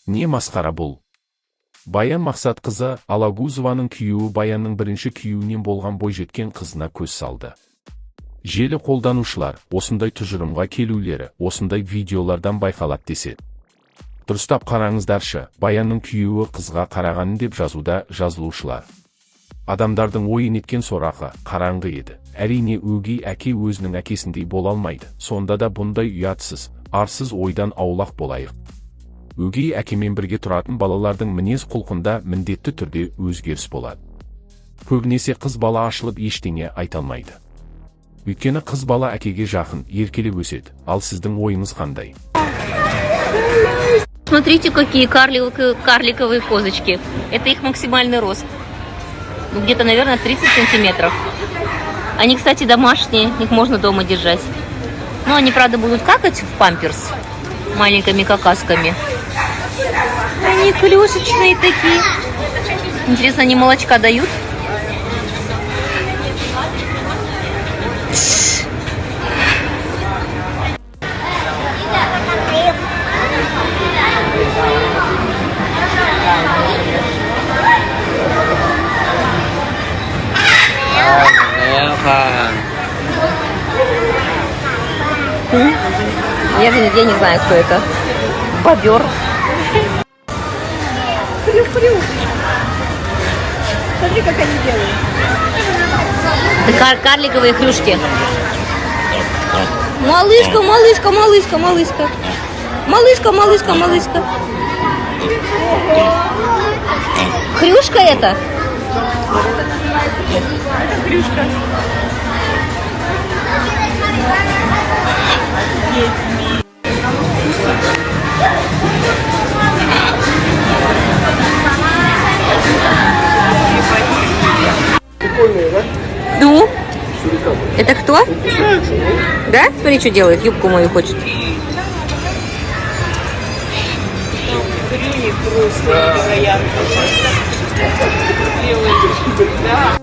Не масқара бұл? Баян Мақсатқызы Алагузованың күйеуі Баянның бірінші күйеуінен болған бойжеткен қызына көз салды. Желі қолданушылар осындай тұжырымға келулері осындай видеолардан байқалады деседі. Дұрыстап қараңыздаршы, Баянның күйеуі қызға қарағанын деп жазуда жазылушылар. Адамдардың ойын еткен сорақы қараңғы еді. Әрине өгей әке өзінің әкесіндей бола алмайды. Сонда да бұндай ұятсыз, арсыз ойдан аулақ болайық. Өгей әкемен бірге тұратын балалардың мінез құлқында міндетті түрде өзгеріс болады. Көбінесе қыз бала ашылып ештеңе айта алмайды. Өйткені қыз бала әкеге жақын, еркелеп өседі. Ал сіздің ойыңыз қандай? Смотрите, какие карликовые козочки. Это их максимальный рост. Где-то, наверное, 30 сантиметров. Они, кстати, домашние, их можно дома держать. Но они, правда, будут какать в памперс маленькими какасками. Они клюшечные такие. Интересно, они молочка дают? Я не знаю, кто это. Бобер. Хрю-хрю. Смотри, как они делают. Это карликовые хрюшки. Малышка, малышка, малышка, малышка. Малышка, малышка, малышка. Хрюшка это? Это хрюшка. Прикольные, да? Ну? Сурикаты. Это кто? Да? Смотри, что делает. Юбку мою хочет. Хрюни просто невероятно. Делает. Да.